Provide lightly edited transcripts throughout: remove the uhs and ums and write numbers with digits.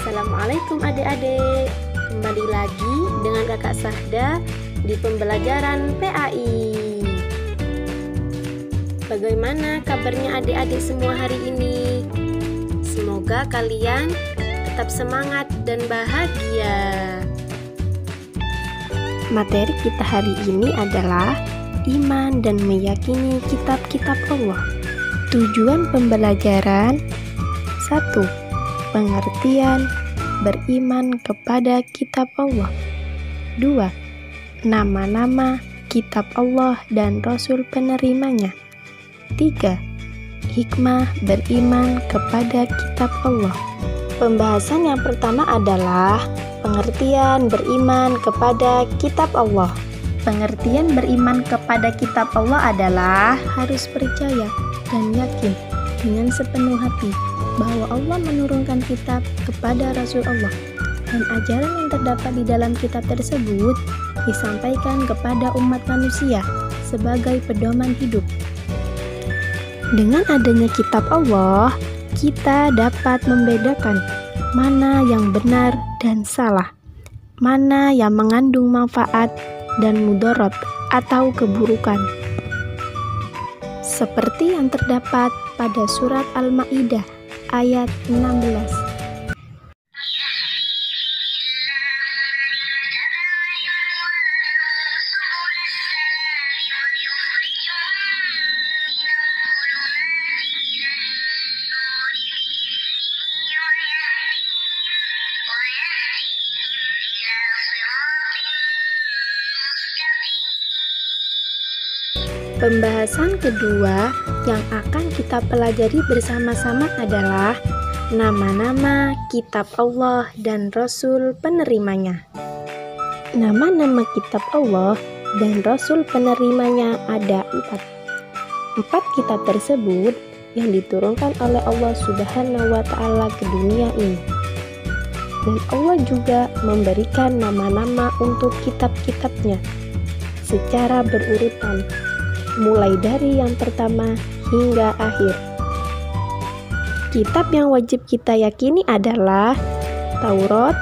Assalamualaikum adik-adik. Kembali lagi dengan Kakak Sahda di pembelajaran PAI. Bagaimana kabarnya adik-adik semua hari ini? Semoga kalian tetap semangat dan bahagia. Materi kita hari ini adalah iman dan meyakini kitab-kitab Allah. Tujuan pembelajaran 1. Pengertian beriman kepada kitab Allah. 2. Nama-nama kitab Allah dan Rasul penerimanya. 3. Hikmah beriman kepada kitab Allah. Pembahasan yang pertama adalah pengertian beriman kepada kitab Allah. Pengertian beriman kepada kitab Allah adalah harus percaya dan yakin dengan sepenuh hati bahwa Allah menurunkan kitab kepada Rasul Allah dan ajaran yang terdapat di dalam kitab tersebut disampaikan kepada umat manusia sebagai pedoman hidup. Dengan adanya kitab Allah, kita dapat membedakan mana yang benar dan salah, mana yang mengandung manfaat dan mudarat atau keburukan. Seperti yang terdapat pada surat Al-Maidah ayat 16. Pembahasan kedua yang akan kita pelajari bersama-sama adalah nama-nama kitab Allah dan Rasul penerimanya. Nama-nama kitab Allah dan Rasul penerimanya ada 4. 4 kitab tersebut yang diturunkan oleh Allah Subhanahu wa Ta'ala ke dunia ini. Dan Allah juga memberikan nama-nama untuk kitab-kitabnya secara berurutan, mulai dari yang pertama hingga akhir. Kitab yang wajib kita yakini adalah Taurat,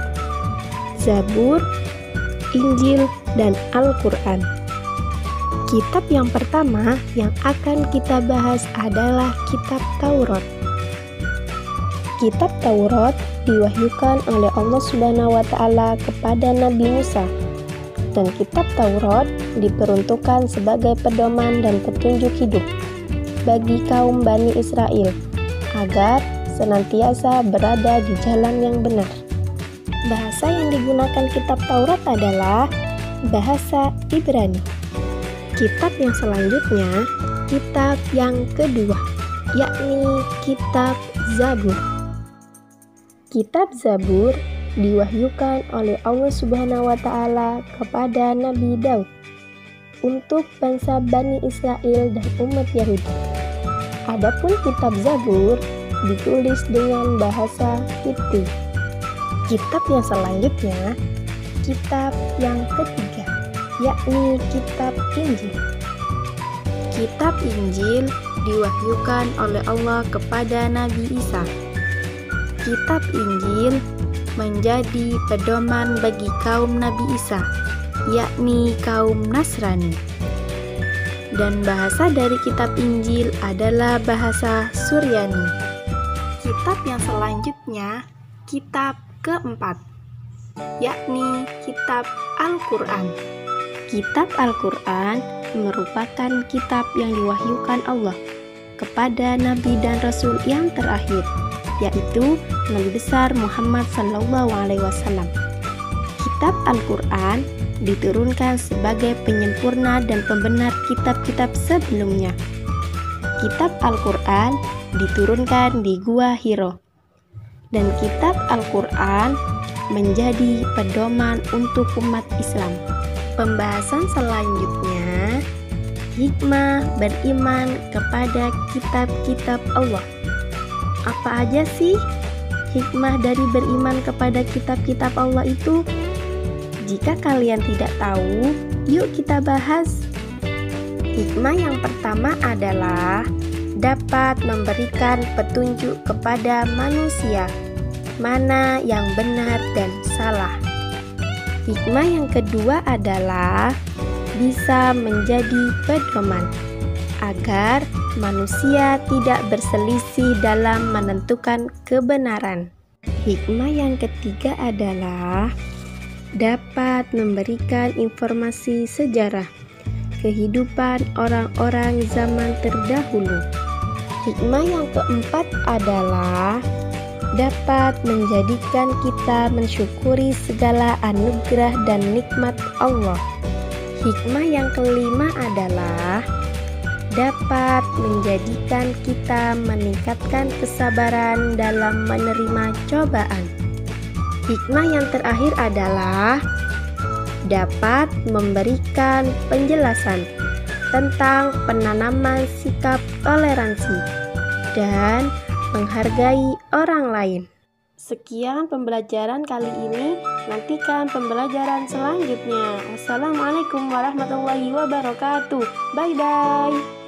Zabur, Injil, dan Al-Quran. Kitab yang pertama yang akan kita bahas adalah kitab Taurat. Kitab Taurat diwahyukan oleh Allah Subhanahu wa Ta'ala kepada Nabi Musa. Dan kitab Taurat diperuntukkan sebagai pedoman dan petunjuk hidup bagi kaum Bani Israel agar senantiasa berada di jalan yang benar. Bahasa yang digunakan kitab Taurat adalah bahasa Ibrani. Kitab yang selanjutnya, kitab yang kedua, yakni kitab Zabur. Kitab Zabur diwahyukan oleh Allah Subhanahu wa Ta'ala kepada Nabi Daud untuk bangsa Bani Israel dan umat Yahudi. Adapun kitab Zabur ditulis dengan bahasa Kipti. Kitab yang selanjutnya, kitab yang ketiga, yakni kitab Injil. Kitab Injil diwahyukan oleh Allah kepada Nabi Isa. Kitab Injil menjadi pedoman bagi kaum Nabi Isa, yakni kaum Nasrani. Dan bahasa dari kitab Injil adalah bahasa Suryani. Kitab yang selanjutnya, kitab keempat, yakni kitab Al-Quran. Kitab Al-Quran merupakan kitab yang diwahyukan Allah kepada Nabi dan Rasul yang terakhir, yaitu Nabi besar Muhammad SAW. Kitab Al-Quran diturunkan sebagai penyempurna dan pembenar kitab-kitab sebelumnya. Kitab Al-Quran diturunkan di Gua Hiro. Dan kitab Al-Quran menjadi pedoman untuk umat Islam. Pembahasan selanjutnya, hikmah beriman kepada kitab-kitab Allah. Apa aja sih hikmah dari beriman kepada kitab-kitab Allah itu? Jika kalian tidak tahu, yuk kita bahas. Hikmah yang pertama adalah dapat memberikan petunjuk kepada manusia. mana yang benar dan salah. Hikmah yang kedua adalah bisa menjadi pedoman agar manusia tidak berselisih dalam menentukan kebenaran. Hikmah yang ketiga adalah dapat memberikan informasi sejarah kehidupan orang-orang zaman terdahulu. Hikmah yang keempat adalah dapat menjadikan kita mensyukuri segala anugerah dan nikmat Allah. Hikmah yang kelima adalah dapat menjadikan kita meningkatkan kesabaran dalam menerima cobaan. Hikmah yang terakhir adalah dapat memberikan penjelasan tentang penanaman sikap toleransi dan menghargai orang lain. Sekian pembelajaran kali ini, nantikan pembelajaran selanjutnya. Wassalamualaikum warahmatullahi wabarakatuh. Bye-bye.